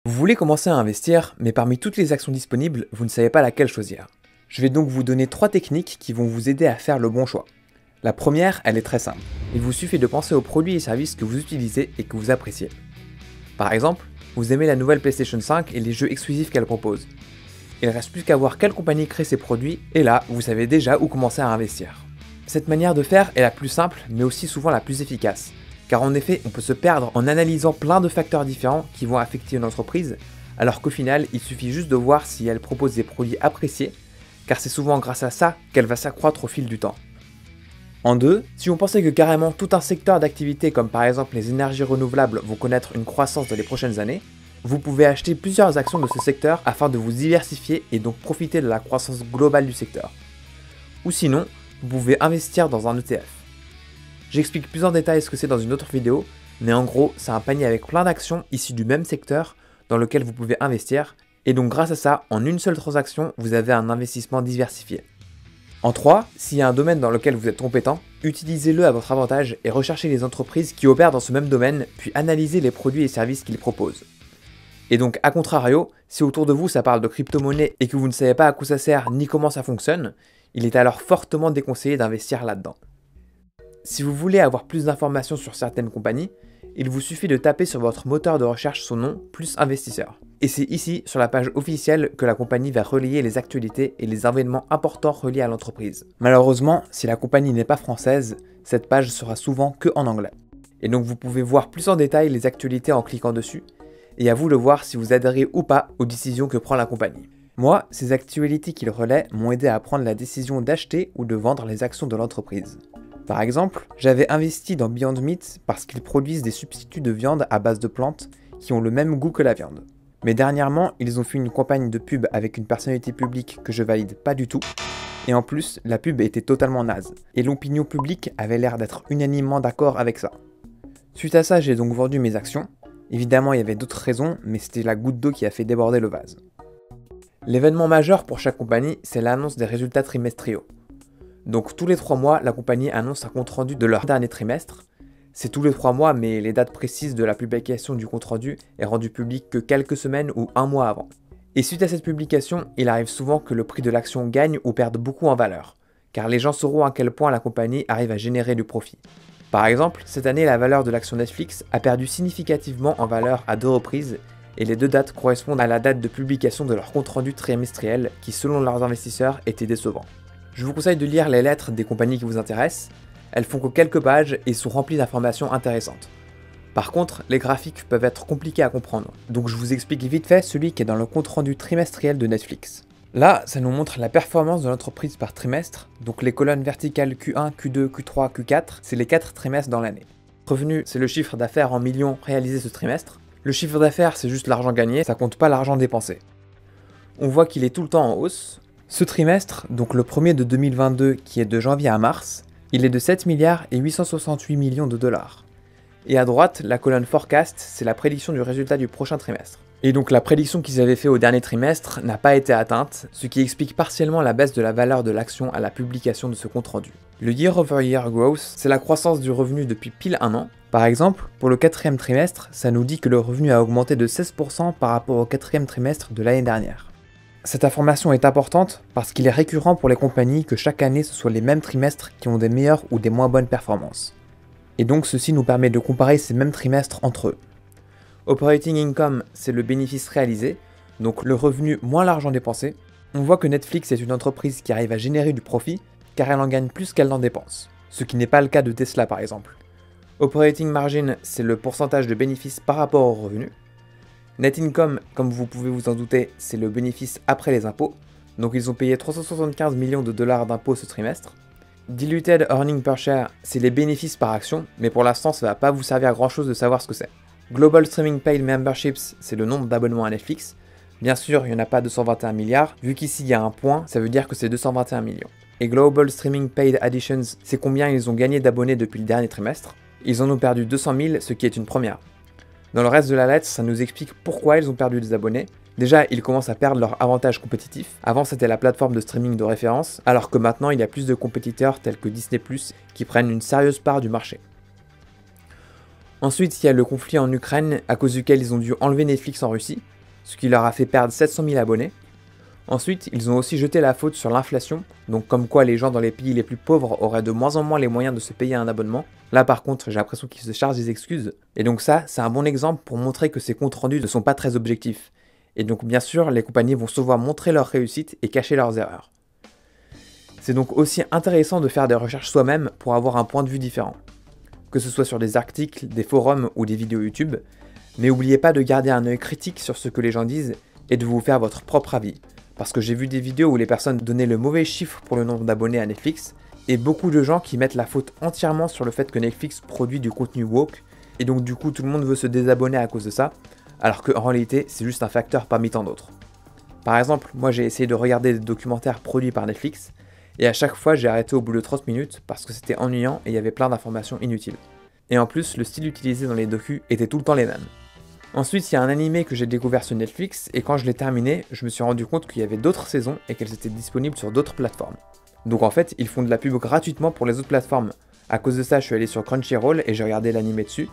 Vous voulez commencer à investir, mais parmi toutes les actions disponibles, vous ne savez pas laquelle choisir. Je vais donc vous donner 3 techniques qui vont vous aider à faire le bon choix. La première, elle est très simple. Il vous suffit de penser aux produits et services que vous utilisez et que vous appréciez. Par exemple, vous aimez la nouvelle PlayStation 5 et les jeux exclusifs qu'elle propose. Il ne reste plus qu'à voir quelle compagnie crée ces produits, et là, vous savez déjà où commencer à investir. Cette manière de faire est la plus simple, mais aussi souvent la plus efficace. Car en effet, on peut se perdre en analysant plein de facteurs différents qui vont affecter une entreprise, alors qu'au final, il suffit juste de voir si elle propose des produits appréciés, car c'est souvent grâce à ça qu'elle va s'accroître au fil du temps. En deux, si on pensait que carrément tout un secteur d'activité comme par exemple les énergies renouvelables vont connaître une croissance dans les prochaines années, vous pouvez acheter plusieurs actions de ce secteur afin de vous diversifier et donc profiter de la croissance globale du secteur. Ou sinon, vous pouvez investir dans un ETF. J'explique plus en détail ce que c'est dans une autre vidéo, mais en gros, c'est un panier avec plein d'actions issues du même secteur dans lequel vous pouvez investir, et donc grâce à ça, en une seule transaction, vous avez un investissement diversifié. En 3, s'il y a un domaine dans lequel vous êtes compétent, utilisez-le à votre avantage et recherchez les entreprises qui opèrent dans ce même domaine, puis analysez les produits et services qu'ils proposent. Et donc, à contrario, si autour de vous ça parle de crypto-monnaie et que vous ne savez pas à quoi ça sert ni comment ça fonctionne, il est alors fortement déconseillé d'investir là-dedans. Si vous voulez avoir plus d'informations sur certaines compagnies, il vous suffit de taper sur votre moteur de recherche son nom plus investisseur. Et c'est ici, sur la page officielle, que la compagnie va relayer les actualités et les événements importants reliés à l'entreprise. Malheureusement, si la compagnie n'est pas française, cette page sera souvent que en anglais. Et donc vous pouvez voir plus en détail les actualités en cliquant dessus, et à vous de voir si vous adhérez ou pas aux décisions que prend la compagnie. Moi, ces actualités qu'il relaie m'ont aidé à prendre la décision d'acheter ou de vendre les actions de l'entreprise. Par exemple, j'avais investi dans Beyond Meat parce qu'ils produisent des substituts de viande à base de plantes qui ont le même goût que la viande. Mais dernièrement, ils ont fait une campagne de pub avec une personnalité publique que je valide pas du tout, et en plus, la pub était totalement naze, et l'opinion publique avait l'air d'être unanimement d'accord avec ça. Suite à ça, j'ai donc vendu mes actions. Évidemment, il y avait d'autres raisons, mais c'était la goutte d'eau qui a fait déborder le vase. L'événement majeur pour chaque compagnie, c'est l'annonce des résultats trimestriaux. Donc tous les 3 mois, la compagnie annonce un compte rendu de leur dernier trimestre. C'est tous les 3 mois, mais les dates précises de la publication du compte rendu est rendue publique que quelques semaines ou un mois avant. Et suite à cette publication, il arrive souvent que le prix de l'action gagne ou perde beaucoup en valeur, car les gens sauront à quel point la compagnie arrive à générer du profit. Par exemple, cette année, la valeur de l'action Netflix a perdu significativement en valeur à 2 reprises, et les 2 dates correspondent à la date de publication de leur compte rendu trimestriel qui, selon leurs investisseurs, était décevant. Je vous conseille de lire les lettres des compagnies qui vous intéressent, elles font que quelques pages et sont remplies d'informations intéressantes. Par contre, les graphiques peuvent être compliqués à comprendre, donc je vous explique vite fait celui qui est dans le compte rendu trimestriel de Netflix. Là, ça nous montre la performance de l'entreprise par trimestre, donc les colonnes verticales Q1, Q2, Q3, Q4, c'est les 4 trimestres dans l'année. Revenu, c'est le chiffre d'affaires en millions réalisé ce trimestre. Le chiffre d'affaires, c'est juste l'argent gagné, ça compte pas l'argent dépensé. On voit qu'il est tout le temps en hausse. Ce trimestre, donc le premier de 2022 qui est de janvier à mars, il est de 7 milliards et 868 millions de dollars. Et à droite, la colonne Forecast, c'est la prédiction du résultat du prochain trimestre. Et donc la prédiction qu'ils avaient fait au dernier trimestre n'a pas été atteinte, ce qui explique partiellement la baisse de la valeur de l'action à la publication de ce compte rendu. Le year-over-year growth, c'est la croissance du revenu depuis pile un an. Par exemple, pour le 4e trimestre, ça nous dit que le revenu a augmenté de 16% par rapport au 4e trimestre de l'année dernière. Cette information est importante parce qu'il est récurrent pour les compagnies que chaque année ce soit les mêmes trimestres qui ont des meilleures ou des moins bonnes performances. Et donc ceci nous permet de comparer ces mêmes trimestres entre eux. Operating income, c'est le bénéfice réalisé, donc le revenu moins l'argent dépensé. On voit que Netflix est une entreprise qui arrive à générer du profit car elle en gagne plus qu'elle n'en dépense, ce qui n'est pas le cas de Tesla par exemple. Operating margin, c'est le pourcentage de bénéfice par rapport au revenu. Net income, comme vous pouvez vous en douter, c'est le bénéfice après les impôts, donc ils ont payé 375 millions de dollars d'impôts ce trimestre. Diluted earning per share, c'est les bénéfices par action, mais pour l'instant ça va pas vous servir à grand chose de savoir ce que c'est. Global Streaming Paid Memberships, c'est le nombre d'abonnements à Netflix. Bien sûr, il n'y en a pas 221 milliards, vu qu'ici il y a un point, ça veut dire que c'est 221 millions. Et Global Streaming Paid Additions, c'est combien ils ont gagné d'abonnés depuis le dernier trimestre. Ils en ont perdu 200 000, ce qui est une première. Dans le reste de la lettre, ça nous explique pourquoi ils ont perdu des abonnés. Déjà, ils commencent à perdre leur avantage compétitif. Avant, c'était la plateforme de streaming de référence, alors que maintenant, il y a plus de compétiteurs tels que Disney+, qui prennent une sérieuse part du marché. Ensuite, il y a le conflit en Ukraine, à cause duquel ils ont dû enlever Netflix en Russie. ce qui leur a fait perdre 700 000 abonnés. Ensuite, ils ont aussi jeté la faute sur l'inflation, donc comme quoi les gens dans les pays les plus pauvres auraient de moins en moins les moyens de se payer un abonnement. Là par contre, j'ai l'impression qu'ils se chargent des excuses. Et donc ça, c'est un bon exemple pour montrer que ces comptes rendus ne sont pas très objectifs. Et donc bien sûr, les compagnies vont souvent montrer leur réussite et cacher leurs erreurs. C'est donc aussi intéressant de faire des recherches soi-même pour avoir un point de vue différent. Que ce soit sur des articles, des forums ou des vidéos YouTube, mais n'oubliez pas de garder un œil critique sur ce que les gens disent et de vous faire votre propre avis. Parce que j'ai vu des vidéos où les personnes donnaient le mauvais chiffre pour le nombre d'abonnés à Netflix, et beaucoup de gens qui mettent la faute entièrement sur le fait que Netflix produit du contenu woke, et donc du coup tout le monde veut se désabonner à cause de ça, alors qu'en réalité c'est juste un facteur parmi tant d'autres. Par exemple, moi j'ai essayé de regarder des documentaires produits par Netflix, et à chaque fois j'ai arrêté au bout de 30 minutes parce que c'était ennuyant et il y avait plein d'informations inutiles. Et en plus, le style utilisé dans les docus était tout le temps les mêmes. Ensuite, il y a un animé que j'ai découvert sur Netflix, et quand je l'ai terminé, je me suis rendu compte qu'il y avait d'autres saisons et qu'elles étaient disponibles sur d'autres plateformes. Donc en fait, ils font de la pub gratuitement pour les autres plateformes. À cause de ça, je suis allé sur Crunchyroll et j'ai regardé l'animé dessus.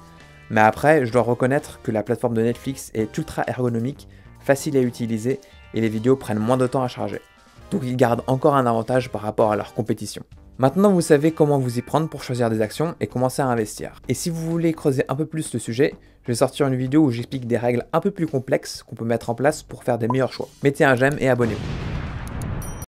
Mais après, je dois reconnaître que la plateforme de Netflix est ultra ergonomique, facile à utiliser, et les vidéos prennent moins de temps à charger. Donc ils gardent encore un avantage par rapport à leur compétition. Maintenant, vous savez comment vous y prendre pour choisir des actions et commencer à investir. Et si vous voulez creuser un peu plus le sujet, je vais sortir une vidéo où j'explique des règles un peu plus complexes qu'on peut mettre en place pour faire des meilleurs choix. Mettez un j'aime et abonnez-vous.